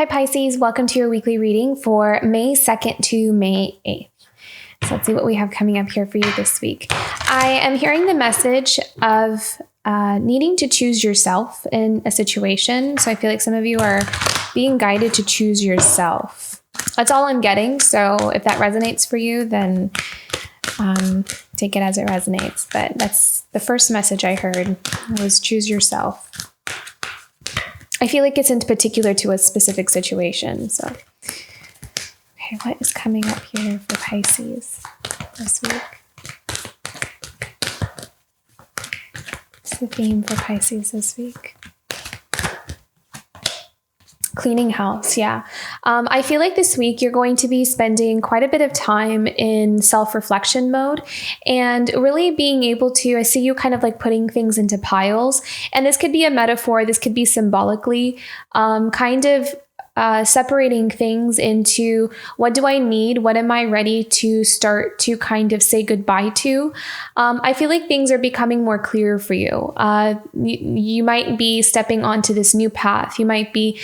Hi Pisces, welcome to your weekly reading for May 2nd to May 8th. So let's see what we have coming up here for you this week. I am hearing the message of needing to choose yourself in a situation. So I feel like some of you are being guided to choose yourself. That's all I'm getting. So if that resonates for you, then take it as it resonates. But that's the first message I heard was choose yourself. I feel like it's in particular to a specific situation. So, okay, what is coming up here for Pisces this week? What's the theme for Pisces this week? Cleaning house, yeah. I feel like this week you're going to be spending quite a bit of time in self-reflection mode and really being able to, I see you kind of like putting things into piles. And this could be a metaphor, this could be symbolically, kind of separating things into what do I need? What am I ready to start to kind of say goodbye to? I feel like things are becoming more clear for you. You might be stepping onto this new path. You might be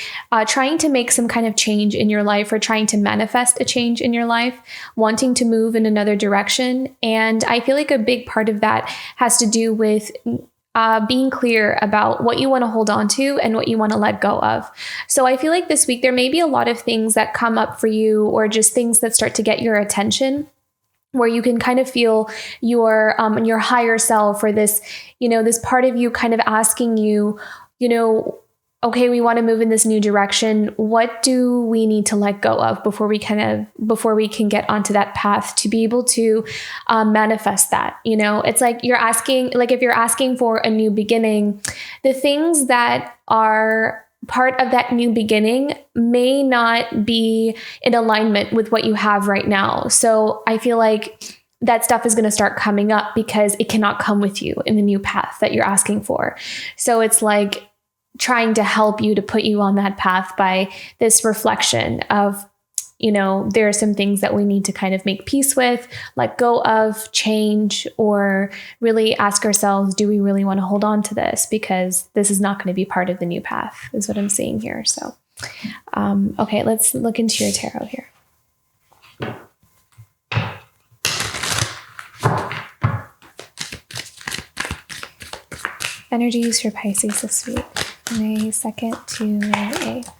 trying to make some kind of change in your life or trying to manifest a change in your life, wanting to move in another direction. And I feel like a big part of that has to do with being clear about what you want to hold on to and what you want to let go of. So I feel like this week there may be a lot of things that come up for you or just things that start to get your attention where you can kind of feel your higher self or this, this part of you kind of asking you, okay, we want to move in this new direction. What do we need to let go of before we can get onto that path to be able to manifest that? It's like if you're asking for a new beginning, the things that are part of that new beginning may not be in alignment with what you have right now. So I feel like that stuff is going to start coming up because it cannot come with you in the new path that you're asking for. So it's like trying to help you to put you on that path by this reflection of, there are some things that we need to kind of make peace with, let go of, change, or really ask ourselves, do we really want to hold on to this? Because this is not going to be part of the new path, is what I'm seeing here. So, okay, let's look into your tarot here. Energies for Pisces this week. May 2nd to May 8th.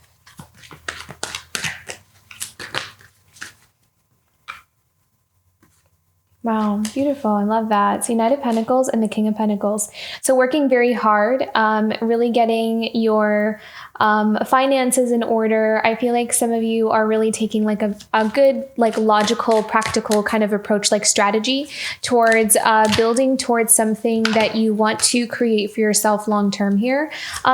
Wow, beautiful. I love that. It's the Knight of Pentacles and the King of Pentacles. So working very hard, really getting your finances in order. I feel like some of you are really taking like a good, like logical, practical kind of approach, like strategy towards building towards something that you want to create for yourself long-term here.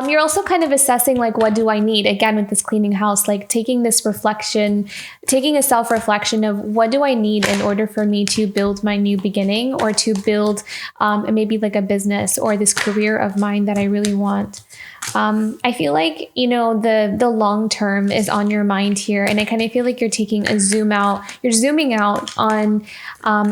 You're also kind of assessing like, what do I need? Again, with this cleaning house, like taking this reflection, taking a self-reflection of what do I need in order for me to build my new beginning or to build maybe like a business or this career of mine that I really want. I feel like, the long term is on your mind here. And I kind of feel like you're taking a zooming out on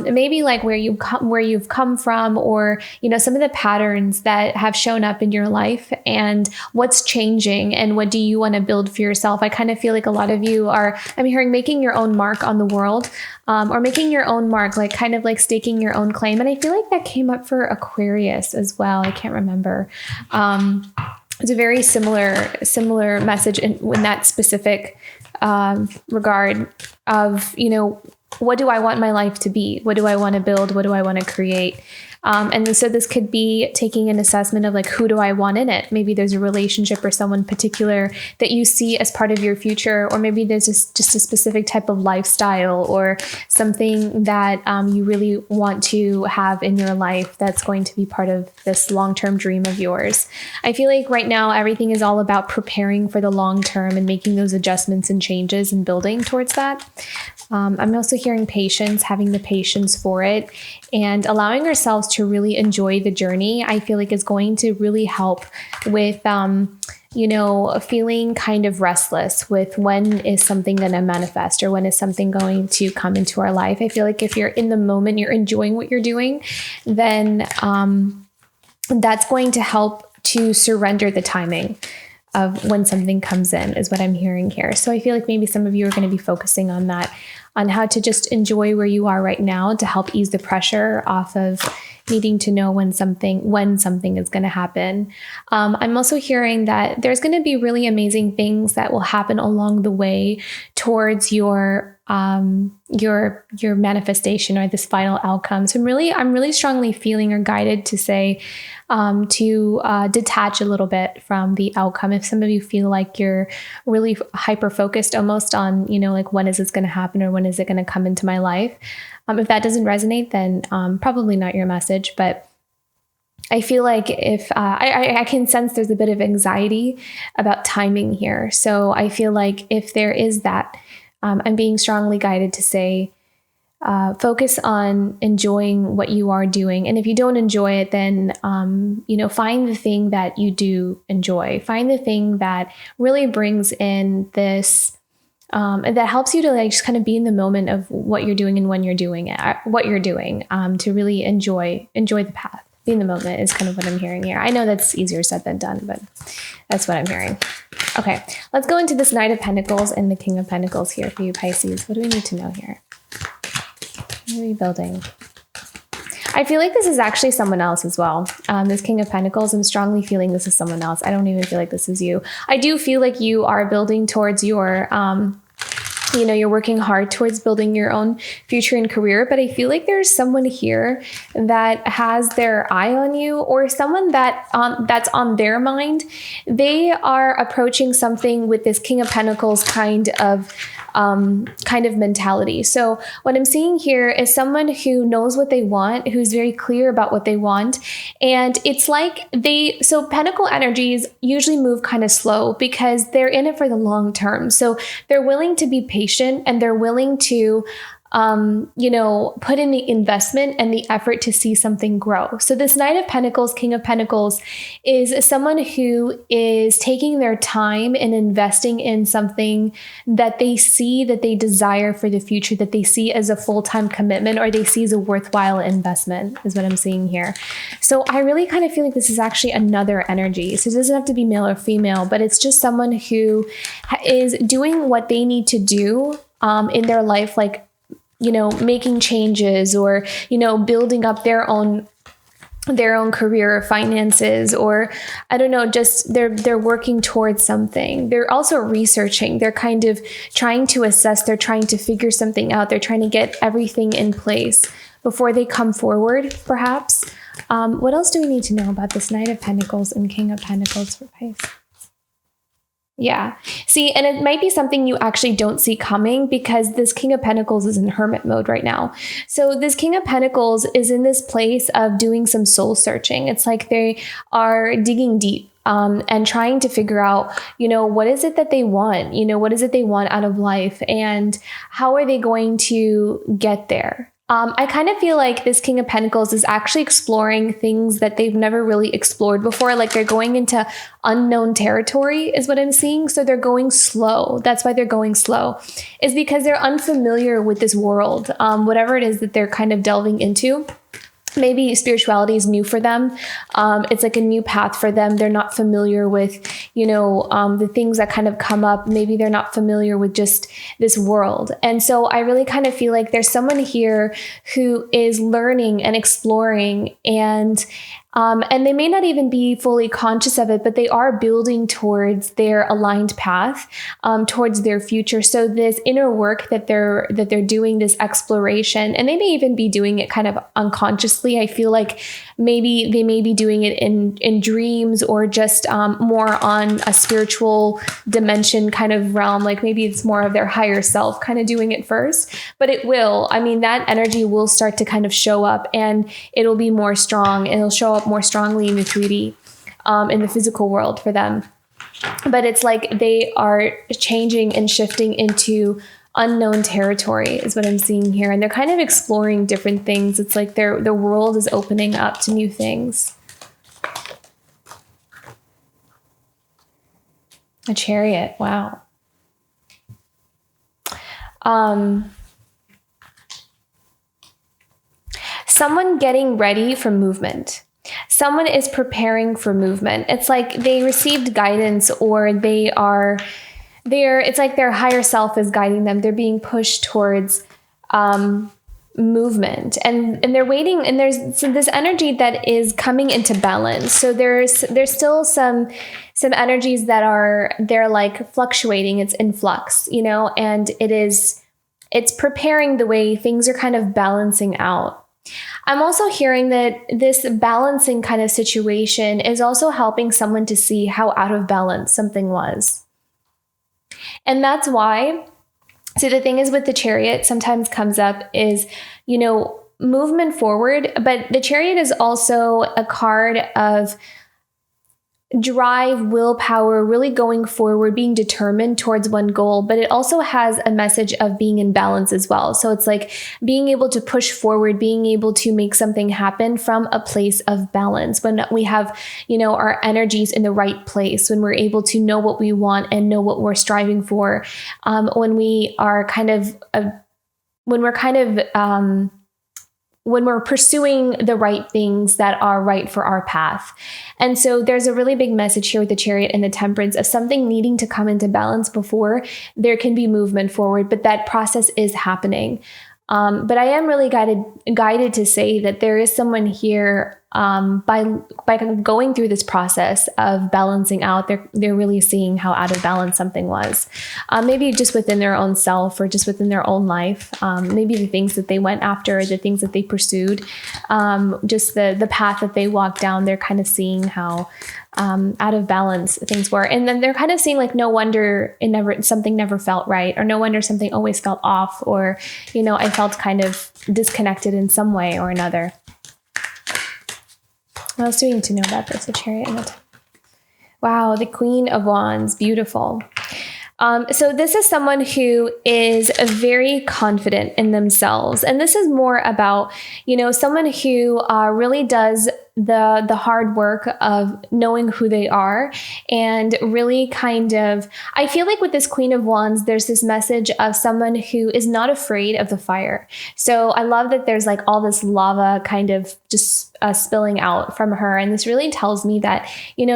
maybe like where you've come from or, some of the patterns that have shown up in your life and what's changing and what do you want to build for yourself. I kind of feel like a lot of you I'm hearing making your own mark on the world or making your own mark, like kind of like staking your own claim. And I feel like that came up for Aquarius as well. I can't remember. It's a very similar message in that specific regard of, what do I want my life to be? What do I want to build? What do I want to create? And so this could be taking an assessment of like, who do I want in it? Maybe there's a relationship or someone particular that you see as part of your future, or maybe there's just a specific type of lifestyle or something that you really want to have in your life that's going to be part of this long-term dream of yours. I feel like right now, everything is all about preparing for the long term and making those adjustments and changes and building towards that. I'm also hearing patience, having the patience for it and allowing ourselves to really enjoy the journey. I feel like is going to really help with, feeling kind of restless with when is something going to manifest or when is something going to come into our life. I feel like if you're in the moment, you're enjoying what you're doing, then that's going to help to surrender the timing. when something comes in is what I'm hearing here. So I feel like maybe some of you are going to be focusing on that, on how to just enjoy where you are right now to help ease the pressure off of needing to know when something is going to happen. I'm also hearing that there's going to be really amazing things that will happen along the way towards your manifestation or this final outcome. So I'm really strongly feeling or guided to say to detach a little bit from the outcome. If some of you feel like you're really hyper focused almost on, like when is this going to happen or when is it going to come into my life? If that doesn't resonate, then probably not your message. But I feel like if I can sense there's a bit of anxiety about timing here. So I feel like if there is that, I'm being strongly guided to say, focus on enjoying what you are doing. And if you don't enjoy it, then, find the thing that you do enjoy. Find the thing that really brings in this, and that helps you to just kind of be in the moment of what you're doing and when you're doing it, to really enjoy the path. Be in the moment is kind of what I'm hearing here. I know that's easier said than done, but that's what I'm hearing. Okay, let's go into this Knight of Pentacles and the King of Pentacles here for you, Pisces. What do we need to know here? What are we building? I feel like this is actually someone else as well. This King of Pentacles, I'm strongly feeling this is someone else. I don't even feel like this is you. I do feel like you are building towards your, you're working hard towards building your own future and career, but I feel like there's someone here that has their eye on you, or someone that that's on their mind. They are approaching something with this King of Pentacles kind of mentality. So what I'm seeing here is someone who knows what they want, who's very clear about what they want. And it's like so Pentacle energies usually move kind of slow because they're in it for the long term. So they're willing to be patient and they're willing to put in the investment and the effort to see something grow. So this Knight of Pentacles, King of Pentacles is someone who is taking their time and investing in something that they see, that they desire for the future, that they see as a full-time commitment, or they see as a worthwhile investment is what I'm seeing here. So I really kind of feel like this is actually another energy. So it doesn't have to be male or female, but it's just someone who is doing what they need to do in their life, like making changes or, building up their own career or finances, or I don't know, just they're working towards something. They're also researching. They're kind of trying to assess. They're trying to figure something out. They're trying to get everything in place before they come forward, perhaps. What else do we need to know about this Knight of Pentacles and King of Pentacles for Pisces? Yeah. See, and it might be something you actually don't see coming because this King of Pentacles is in hermit mode right now. So this King of Pentacles is in this place of doing some soul searching. It's like they are digging deep and trying to figure out, what is it that they want? What is it they want out of life? And how are they going to get there? I kind of feel like this King of Pentacles is actually exploring things that they've never really explored before. Like they're going into unknown territory is what I'm seeing. So they're going slow. That's why they're going slow, is because they're unfamiliar with this world, whatever it is that they're kind of delving into. Maybe spirituality is new for them. It's like a new path for them. They're not familiar with, the things that kind of come up. Maybe they're not familiar with just this world. And so I really kind of feel like there's someone here who is learning and exploring, and they may not even be fully conscious of it, but they are building towards their aligned path, towards their future. So this inner work that they're doing, this exploration, and they may even be doing it kind of unconsciously. I feel like maybe they may be doing it in dreams, or just more on a spiritual dimension kind of realm. Like maybe it's more of their higher self kind of doing it first, but it will. I mean, that energy will start to kind of show up, and it'll be more strong. It'll show up more strongly in the 3D, in the physical world for them. But it's like they are changing and shifting into unknown territory is what I'm seeing here. And they're kind of exploring different things. It's like their world is opening up to new things. A Chariot. Wow. Someone getting ready for movement. someone is preparing for movement. It's like they received guidance, or it's like their higher self is guiding them. They're being pushed towards movement, and they're waiting, and there's this energy that is coming into balance. So there's still some energies that they're like fluctuating. It's in flux, and it's preparing the way things are kind of balancing out. I'm also hearing that this balancing kind of situation is also helping someone to see how out of balance something was. And that's why, so the thing is with the Chariot sometimes comes up is, movement forward, but the Chariot is also a card of drive, willpower, really going forward, being determined towards one goal, but it also has a message of being in balance as well. So it's like being able to push forward, being able to make something happen from a place of balance. When we have, our energies in the right place, when we're able to know what we want and know what we're striving for, when we're pursuing the right things that are right for our path. And so there's a really big message here with the Chariot and the Temperance of something needing to come into balance before there can be movement forward, but that process is happening. But I am really guided to say that there is someone here by kind of going through this process of balancing out. They're really seeing how out of balance something was. Maybe just within their own self, or just within their own life. Maybe the things that they went after, the things that they pursued, just the path that they walked down. They're kind of seeing how out of balance things were. And then they're kind of seeing like, no wonder something never felt right, or no wonder something always felt off, or, I felt kind of disconnected in some way or another. What else do we need to know about this? The Chariot and the Wow, the Queen of Wands, beautiful. So this is someone who is very confident in themselves. And this is more about, someone who really does the hard work of knowing who they are, and really kind of, I feel like with this Queen of Wands, there's this message of someone who is not afraid of the fire. So I love that there's like all this lava kind of just spilling out from her. And this really tells me that,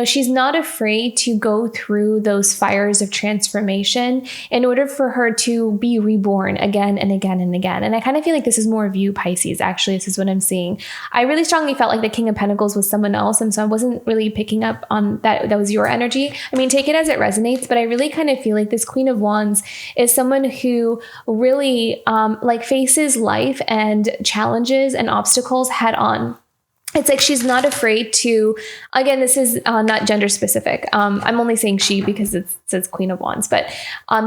she's not afraid to go through those fires of transformation in order for her to be reborn again and again and again. And I kind of feel like this is more of you, Pisces. Actually, this is what I'm seeing. I really strongly felt like the King of Pentacles was someone else. And so I wasn't really picking up on that. That was your energy. I mean, take it as it resonates, but I really kind of feel like this Queen of Wands is someone who really faces life and challenges and obstacles head on. It's like she's not afraid to, again, this is not gender specific. I'm only saying she because it says Queen of Wands, but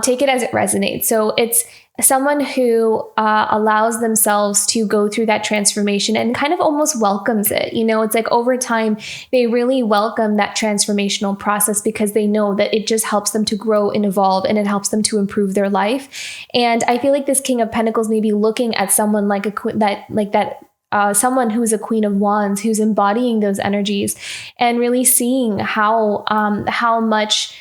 take it as it resonates. So it's someone who allows themselves to go through that transformation and kind of almost welcomes it. It's like over time, they really welcome that transformational process because they know that it just helps them to grow and evolve, and it helps them to improve their life. And I feel like this King of Pentacles may be looking at someone like someone who's a Queen of Wands, who's embodying those energies, and really seeing how much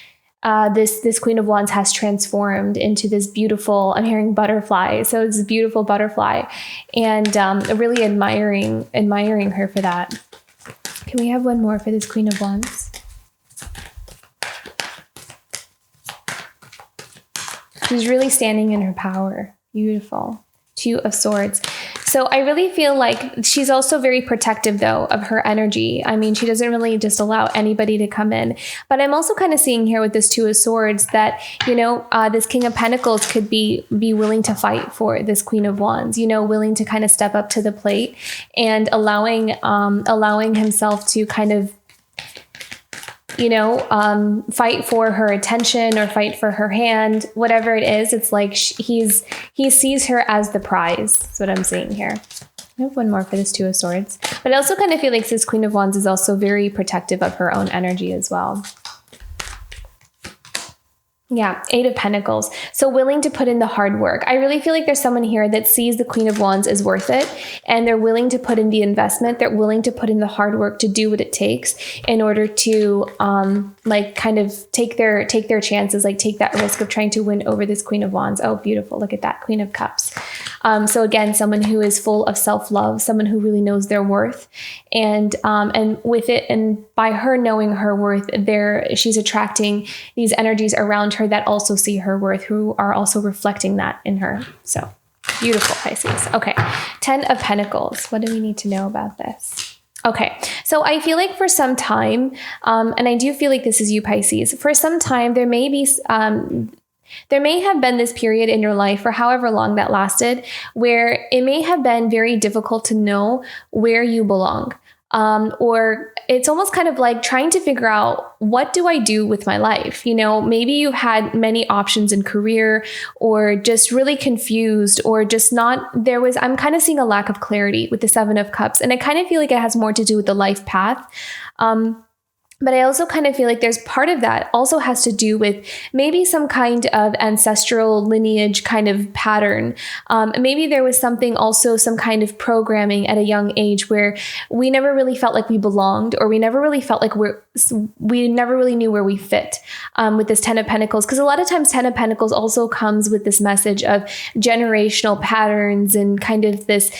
this Queen of Wands has transformed into this beautiful, I'm hearing butterfly. So it's a beautiful butterfly, and really admiring her for that. Can we have one more for this Queen of Wands? She's really standing in her power. Beautiful. Two of Swords. So I really feel like she's also very protective, though, of her energy. I mean, she doesn't really just allow anybody to come in. But I'm also kind of seeing here with this Two of Swords that, this King of Pentacles could be willing to fight for this Queen of Wands, willing to kind of step up to the plate and allowing himself to kind of fight for her attention or fight for her hand, whatever it is. It's like he sees her as the prize. That's what I'm seeing here. I have one more for this Two of Swords, but I also kind of feel like this Queen of Wands is also very protective of her own energy as well. Yeah, Eight of Pentacles. So willing to put in the hard work. I really feel like there's someone here that sees the Queen of Wands is worth it, and they're willing to put in the investment. They're willing to put in the hard work to do what it takes in order to kind of take their chances, like take that risk of trying to win over this Queen of Wands. Oh, beautiful. Look at that, Queen of Cups. So again, someone who is full of self-love, someone who really knows their worth, and with it, and by her knowing her worth, she's attracting these energies around her that also see her worth, who are also reflecting that in her. So beautiful, Pisces. Okay, 10 of Pentacles. What do we need to know about this? Okay, so I feel like for some time, and I do feel like this is you, Pisces, for some time, there may have been this period in your life, for however long that lasted, where it may have been very difficult to know where you belong. Or it's almost kind of like trying to figure out, what do I do with my life? Maybe you've had many options in career, or just really confused, or just I'm kind of seeing a lack of clarity with the 7 of Cups. And I kind of feel like it has more to do with the life path. But I also kind of feel like there's part of that also has to do with maybe some kind of ancestral lineage kind of pattern. Maybe there was some kind of programming at a young age where we never really felt like we belonged, or we never really felt like we never really knew where we fit with this 10 of Pentacles. Because a lot of times 10 of Pentacles also comes with this message of generational patterns and kind of this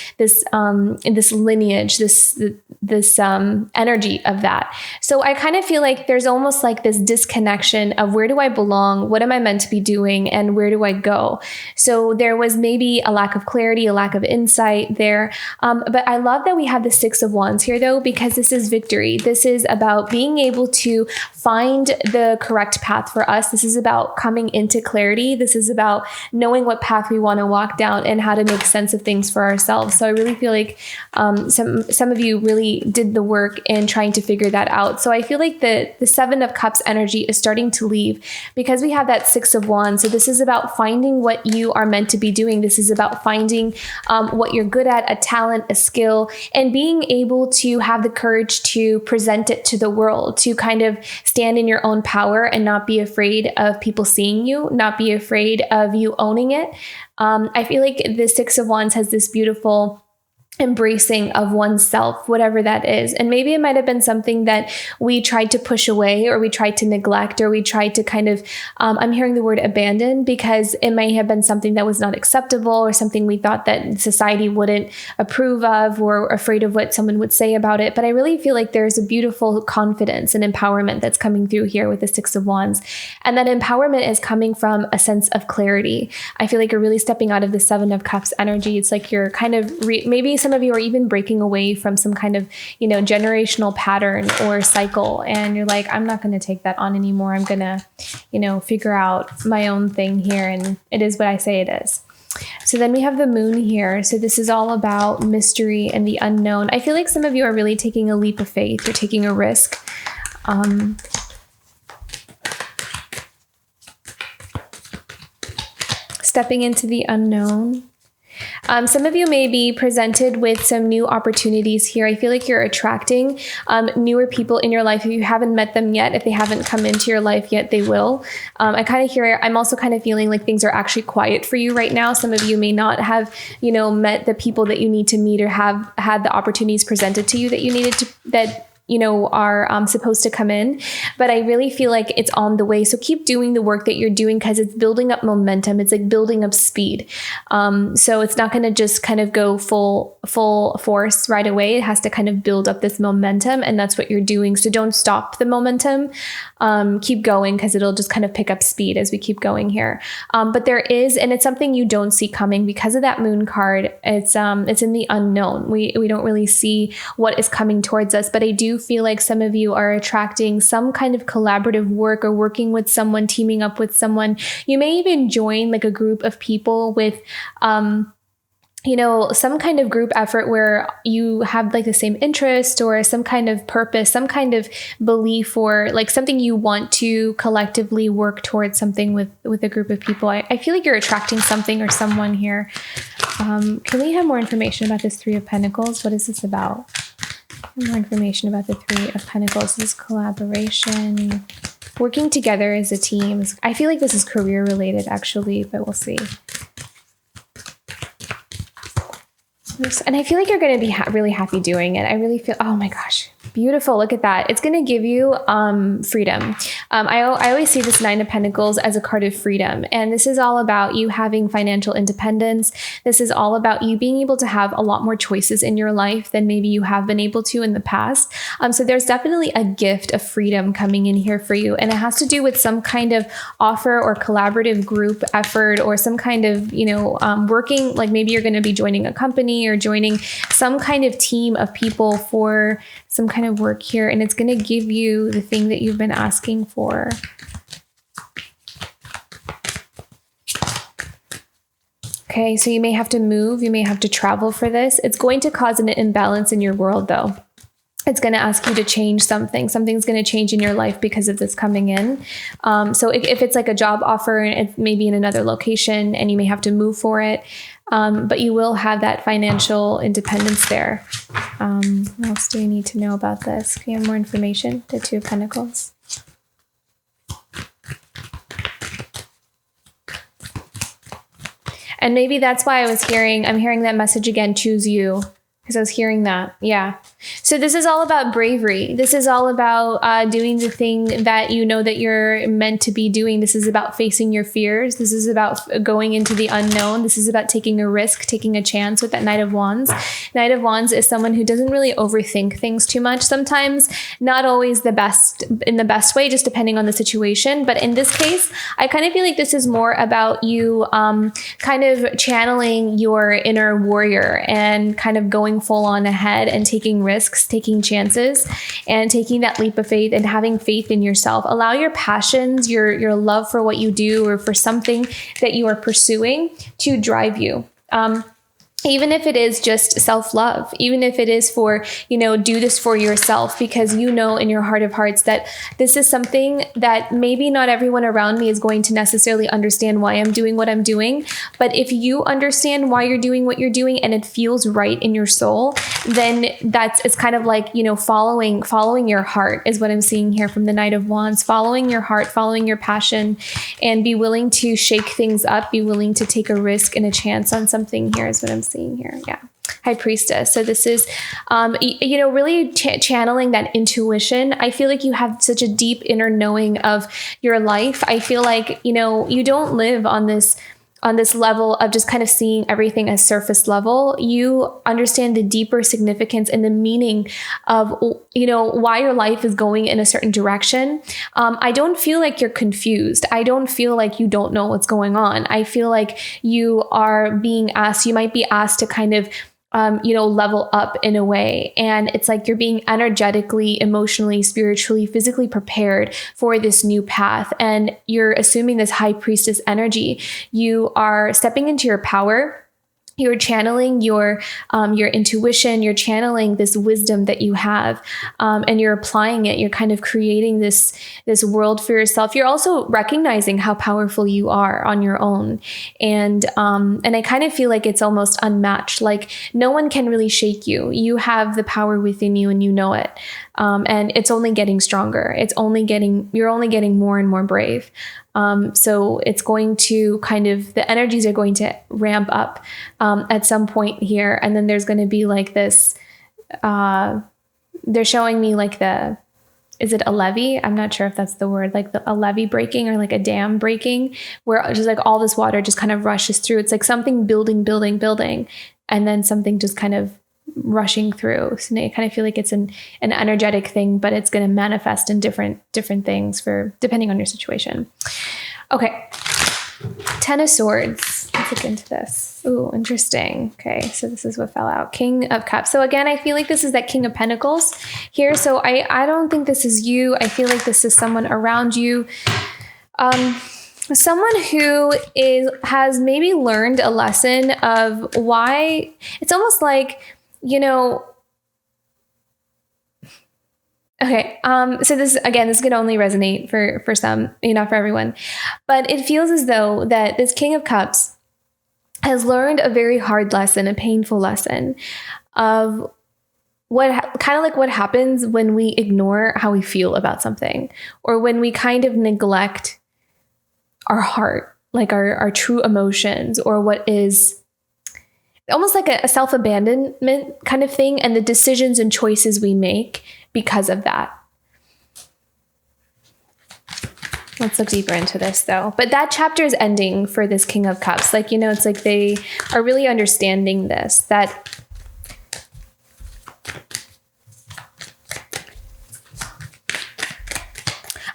lineage, this energy of that. So I kind of feel like there's almost like this disconnection of, where do I belong? What am I meant to be doing? And where do I go? So there was maybe a lack of clarity, a lack of insight there. But I love that we have the 6 of Wands here, though, because this is victory. This is about being able to find the correct path for us. This is about coming into clarity. This is about knowing what path we want to walk down and how to make sense of things for ourselves. So I really feel like some of you really did the work in trying to figure that out. So I feel like the 7 of Cups energy is starting to leave, because we have that 6 of Wands. So this is about finding what you are meant to be doing. This is about finding what you're good at, a talent, a skill, and being able to have the courage to present it to the world, to kind of stand in your own power and not be afraid of people seeing you, not be afraid of you owning it. I feel like the 6 of Wands has this beautiful embracing of oneself, whatever that is. And maybe it might have been something that we tried to push away, or we tried to neglect, or we tried to kind of, I'm hearing the word abandon, because it may have been something that was not acceptable, or something we thought that society wouldn't approve of, or afraid of what someone would say about it. But I really feel like there's a beautiful confidence and empowerment that's coming through here with the 6 of Wands. And that empowerment is coming from a sense of clarity. I feel like you're really stepping out of the 7 of Cups energy. It's like you're kind of maybe some of you are even breaking away from some kind of, generational pattern or cycle. And you're like, I'm not going to take that on anymore. I'm going to, figure out my own thing here. And it is what I say it is. So then we have the Moon here. So this is all about mystery and the unknown. I feel like some of you are really taking a leap of faith. You're taking a risk. Stepping into the unknown. Some of you may be presented with some new opportunities here. I feel like you're attracting newer people in your life. If you haven't met them yet, if they haven't come into your life yet, they will. I'm also kind of feeling like things are actually quiet for you right now. Some of you may not have, met the people that you need to meet, or have had the opportunities presented to you that you needed to, that are supposed to come in, but I really feel like it's on the way. So keep doing the work that you're doing, because it's building up momentum. It's like building up speed. So it's not going to just kind of go full force right away. It has to kind of build up this momentum, and that's what you're doing. So don't stop the momentum. Keep going, because it'll just kind of pick up speed as we keep going here. But there is, and it's something you don't see coming because of that Moon card. It's in the unknown. We don't really see what is coming towards us, but I do feel like some of you are attracting some kind of collaborative work, or working with someone, teaming up with someone. You may even join like a group of people with, some kind of group effort where you have like the same interest, or some kind of purpose, some kind of belief, or like something you want to collectively work towards something with a group of people. I feel like you're attracting something or someone here. Can we have more information about this 3 of Pentacles? What is this about? More information about the 3 of Pentacles. This is collaboration, working together as a team. I feel like this is career related, actually, but we'll see. And I feel like you're going to be really happy doing it. I really feel, oh my gosh, Beautiful. Look at that. It's going to give you freedom. I always see this Nine of Pentacles as a card of freedom. And this is all about you having financial independence. This is all about you being able to have a lot more choices in your life than maybe you have been able to in the past. So there's definitely a gift of freedom coming in here for you. And it has to do with some kind of offer or collaborative group effort or some kind of, working, like maybe you're going to be joining a company or joining some kind of team of people for some kind of work here, and it's going to give you the thing that you've been asking for. Okay, so you may have to move, you may have to travel for this. It's going to cause an imbalance in your world though. It's going to ask you to change something. Something's going to change in your life because of this coming in. So if it's like a job offer, it's maybe in another location and you may have to move for it, but you will have that financial independence there. What else do you need to know about this? Can you have more information? The Two of Pentacles. And maybe that's why I'm hearing that message again, choose you. Because I was hearing that. Yeah. So this is all about bravery. This is all about doing the thing that you know that you're meant to be doing. This is about facing your fears. This is about going into the unknown. This is about taking a risk, taking a chance with that Knight of Wands. Knight of Wands is someone who doesn't really overthink things too much. Sometimes not always in the best way, just depending on the situation. But in this case, I kind of feel like this is more about you kind of channeling your inner warrior and kind of going full on ahead and taking risks, taking chances, and taking that leap of faith and having faith in yourself. Allow your passions, your love for what you do or for something that you are pursuing to drive you. Even if it is just self-love, even if it is for, do this for yourself, because you know in your heart of hearts that this is something that maybe not everyone around me is going to necessarily understand why I'm doing what I'm doing. But if you understand why you're doing what you're doing and it feels right in your soul, then it's kind of like, following your heart is what I'm seeing here from the Knight of Wands, following your heart, following your passion, and be willing to shake things up, be willing to take a risk and a chance on something here is what I'm seeing here. Yeah. High Priestess. So this is, really channeling that intuition. I feel like you have such a deep inner knowing of your life. I feel like, you don't live on this level of just kind of seeing everything as surface level. You understand the deeper significance and the meaning of, why your life is going in a certain direction. I don't feel like you're confused. I don't feel like you don't know what's going on. I feel like you might be asked to kind of level up in a way. And it's like you're being energetically, emotionally, spiritually, physically prepared for this new path. And you're assuming this High Priestess energy. You are stepping into your power. You're channeling your intuition, you're channeling this wisdom that you have, and you're applying it. You're kind of creating this world for yourself. You're also recognizing how powerful you are on your own. And I kind of feel like it's almost unmatched. Like no one can really shake you. You have the power within you and you know it. And it's only getting stronger. You're only getting more and more brave. So it's going to the energies are going to ramp up, at some point here. And then there's going to be like this, they're showing me like is it a levee? I'm not sure if that's the word, like a levee breaking or like a dam breaking, where just like all this water just kind of rushes through. It's like something building, and then something just kind of rushing through. So I kind of feel like it's an energetic thing, but it's going to manifest in different things depending on your situation. Okay. 10 of Swords. Let's look into this. Ooh, interesting. Okay. So this is what fell out. King of Cups. So again, I feel like this is that King of Pentacles here. So I don't think this is you. I feel like this is someone around you. Someone who has maybe learned a lesson of why it's almost like, okay. So this can only resonate for some, not for everyone, but it feels as though that this King of Cups has learned a very hard lesson, a painful lesson of what happens when we ignore how we feel about something, or when we kind of neglect our heart, like our true emotions, or what is. almost like a self-abandonment kind of thing, and the decisions and choices we make because of that. Let's look deeper into this though. But that chapter is ending for this King of Cups. Like, you know, it's like they are really understanding this, that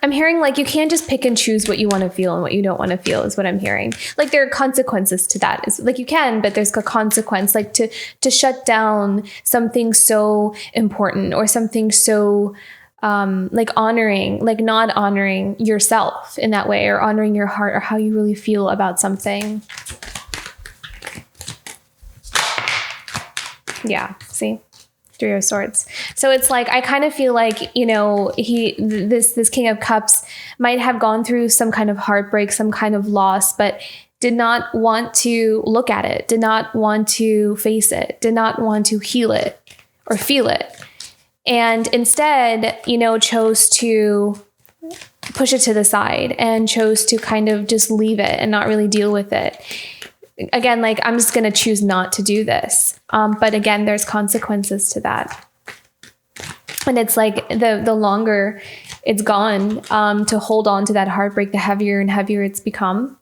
I'm hearing like you can't just pick and choose what you want to feel and what you don't want to feel is what I'm hearing. Like there are consequences to that. It's like you can, but there's a consequence, like to shut down something so important or something so like honoring, like not honoring yourself in that way, or honoring your heart or how you really feel about something. Yeah, see? Three of Swords. So it's like, I kind of feel like, you know, this King of Cups might have gone through some kind of heartbreak, some kind of loss, but did not want to look at it, did not want to face it, did not want to heal it or feel it. And instead, you know, chose to push it to the side and chose to kind of just leave it and not really deal with it. Again, like I'm just going to choose not to do this. But again, there's consequences to that. And it's like the longer it's gone to hold on to that heartbreak, the heavier and heavier it's become.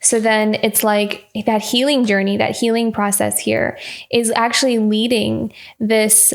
So then it's like that healing journey, that healing process here is actually leading this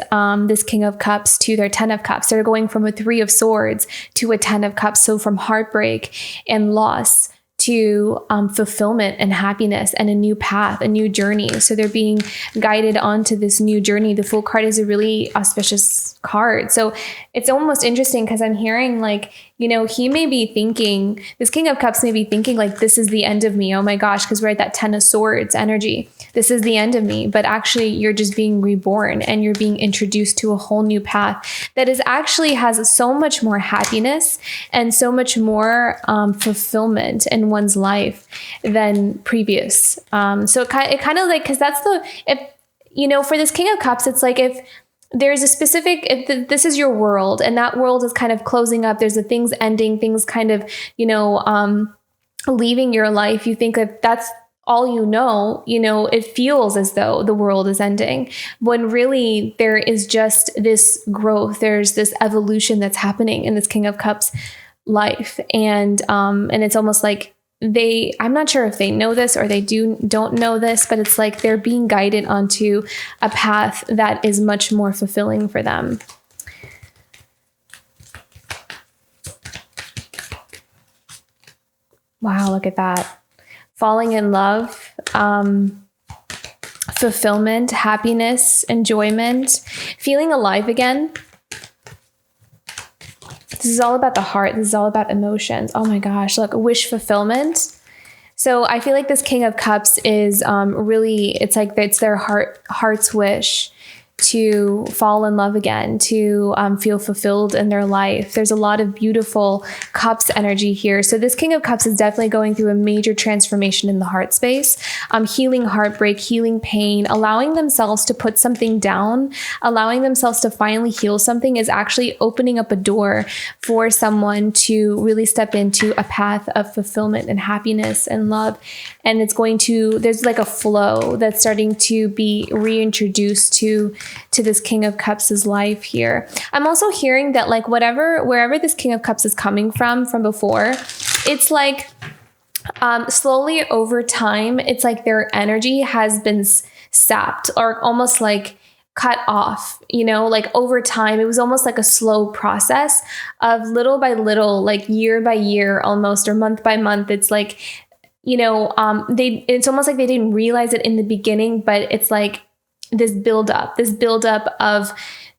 King of Cups to their 10 of Cups. They're going from a 3 of Swords to a 10 of Cups. So from heartbreak and loss to fulfillment and happiness and a new path, a new journey. So they're being guided onto this new journey. The Fool card is a really auspicious card. So it's almost interesting because I'm hearing like, you know, he may be thinking, this King of Cups may be thinking like, this is the end of me. Oh my gosh, because we're at that 10 of Swords energy. This is the end of me. But actually, you're just being reborn and you're being introduced to a whole new path that is actually has so much more happiness and so much more fulfillment in one's life than previous. So it kind of like, because that's if you know, for this King of Cups, it's like if there's a specific, this is your world and that world is kind of closing up. There's the things ending, things kind of, you know, leaving your life. You think that that's all you know, it feels as though the world is ending when really there is just this growth. There's this evolution that's happening in this King of Cups life. And it's almost like I'm not sure if they know this or they don't know this, but it's like they're being guided onto a path that is much more fulfilling for them. Wow, look at that. Falling in love, fulfillment, happiness, enjoyment, feeling alive again. This is all about the heart. This is all about emotions. Oh my gosh, look, wish fulfillment. So I feel like this King of Cups is really, it's like it's their heart's wish to fall in love again, to feel fulfilled in their life. There's a lot of beautiful cups energy here. So this King of Cups is definitely going through a major transformation in the heart space, healing heartbreak, healing pain, allowing themselves to put something down, allowing themselves to finally heal something is actually opening up a door for someone to really step into a path of fulfillment and happiness and love. And it's there's like a flow that's starting to be reintroduced to this King of Cups' life here. I'm also hearing that like wherever this King of Cups is coming from before, it's like slowly over time, it's like their energy has been sapped or almost like cut off, like over time. It was almost like a slow process of little by little, like year by year almost, or month by month. It's like, it's almost like they didn't realize it in the beginning, but it's like this buildup of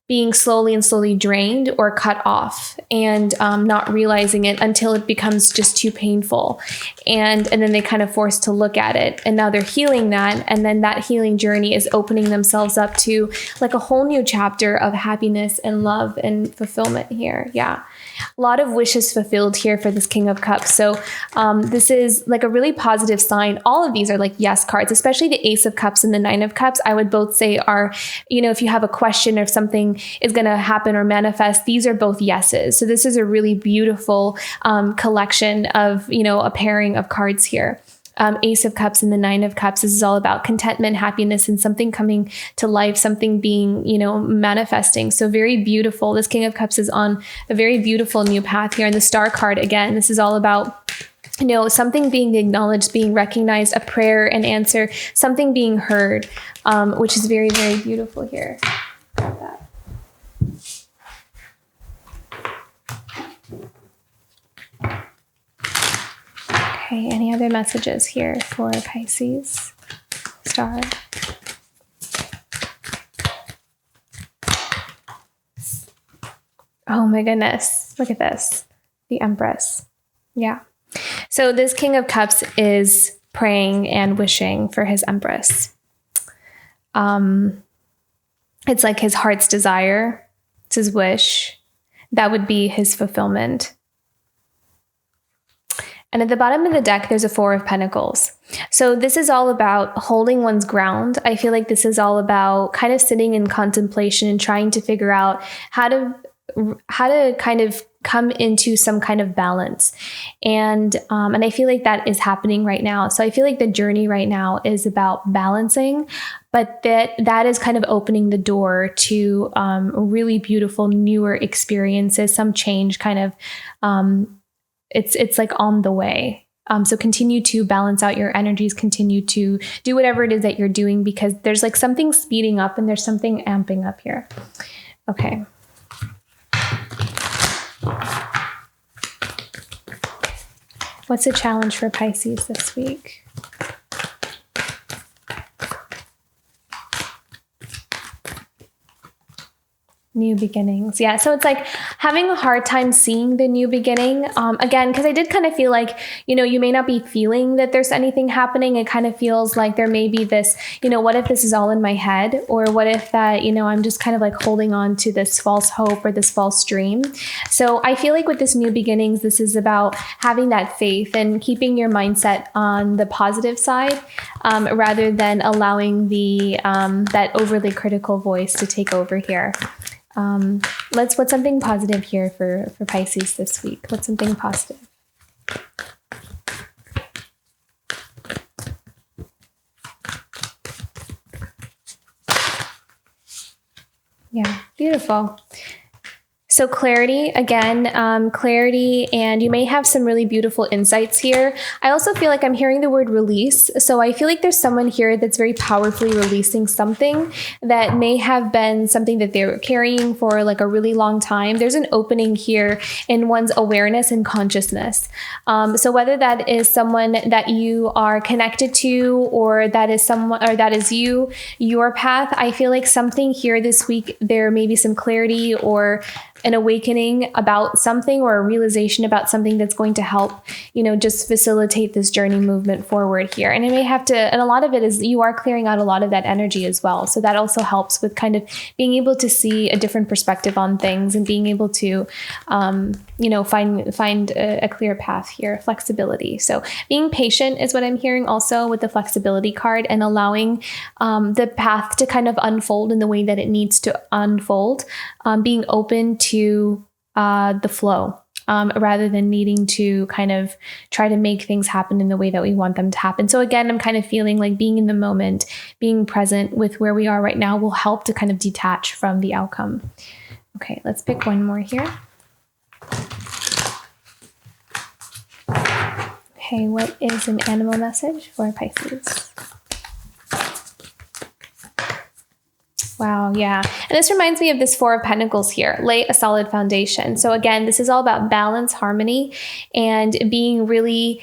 being slowly drained or cut off and not realizing it until it becomes just too painful. And then they kind of forced to look at it. And now they're healing that. And then that healing journey is opening themselves up to like a whole new chapter of happiness and love and fulfillment here. Yeah. A lot of wishes fulfilled here for this King of Cups. So this is like a really positive sign. All of these are like yes cards, especially the Ace of Cups and the Nine of Cups. I would both say are, if you have a question or if something is going to happen or manifest, these are both yeses. So this is a really beautiful collection of, a pairing of cards here. Ace of Cups and the Nine of Cups. This is all about contentment, happiness, and something coming to life, something being, manifesting. So very beautiful. This King of Cups is on a very beautiful new path here. And the Star card, again, this is all about something being acknowledged, being recognized, a prayer, an answer, something being heard, which is very, very beautiful here. Grab that. Okay, any other messages here for Pisces? Star. Oh my goodness, look at this. The Empress. Yeah. So this King of Cups is praying and wishing for his Empress. It's like his heart's desire. It's his wish. That would be his fulfillment. And at the bottom of the deck, there's a Four of Pentacles. So this is all about holding one's ground. I feel like this is all about kind of sitting in contemplation and trying to figure out how to kind of come into some kind of balance. And I feel like that is happening right now. So I feel like the journey right now is about balancing, but that is kind of opening the door to really beautiful, newer experiences, some change kind of, it's like on the way. So continue to balance out your energies, continue to do whatever it is that you're doing, because there's like something speeding up and there's something amping up here. Okay. What's a challenge for Pisces this week? New beginnings. Yeah. So it's like having a hard time seeing the new beginning. Again, because I did kind of feel like, you may not be feeling that there's anything happening. It kind of feels like there may be this, what if this is all in my head? Or what if that, I'm just kind of like holding on to this false hope or this false dream. So I feel like with this new beginnings, this is about having that faith and keeping your mindset on the positive side, rather than allowing the that overly critical voice to take over here. What's something positive here for Pisces this week? What's something positive? Yeah, beautiful. So clarity, again, clarity, and you may have some really beautiful insights here. I also feel like I'm hearing the word release. So I feel like there's someone here that's very powerfully releasing something that may have been something that they were carrying for like a really long time. There's an opening here in one's awareness and consciousness. So whether that is someone that you are connected to, or that is someone, or that is your path, I feel like something here this week, there may be some clarity or an awakening about something, or a realization about something that's going to help, just facilitate this journey movement forward here. And it may have to, and a lot of it is you are clearing out a lot of that energy as well. So that also helps with kind of being able to see a different perspective on things and being able to, find a clear path here, flexibility. So being patient is what I'm hearing also with the flexibility card, and allowing the path to kind of unfold in the way that it needs to unfold, being open to the flow, rather than needing to kind of try to make things happen in the way that we want them to happen. So again, I'm kind of feeling like being in the moment, being present with where we are right now will help to kind of detach from the outcome. Okay, let's pick one more here. Okay, what is an animal message for Pisces? Wow, yeah. And this reminds me of this Four of Pentacles here. Lay a solid foundation. So again, this is all about balance, harmony, and being really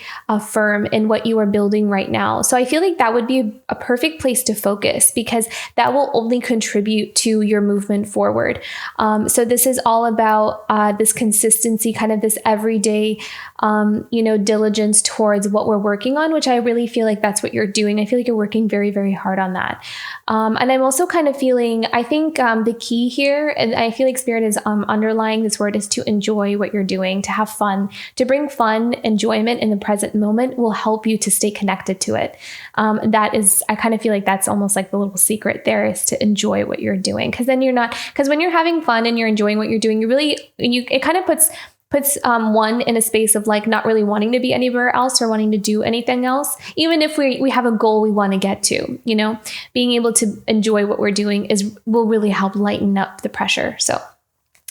firm in what you are building right now. So I feel like that would be a perfect place to focus, because that will only contribute to your movement forward. So this is all about this consistency, kind of this everyday, diligence towards what we're working on, which I really feel like that's what you're doing. I feel like you're working very, very hard on that. And I'm also kind of feeling, I think the key here, and I feel like Spirit is underlying this word, is to enjoy what you're doing, to have fun, to bring fun, enjoyment in the present moment will help you to stay connected to it. That is, I kind of feel like that's almost like the little secret there, is to enjoy what you're doing. Because then because when you're having fun and you're enjoying what you're doing, it kind of puts puts one in a space of like not really wanting to be anywhere else or wanting to do anything else. Even if we have a goal we want to get to, you know, being able to enjoy what we're doing will really help lighten up the pressure. So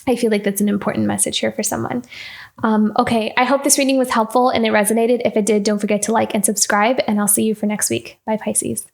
I feel like that's an important message here for someone. Okay, I hope this reading was helpful and it resonated. If it did, don't forget to like and subscribe, and I'll see you for next week. Bye, Pisces.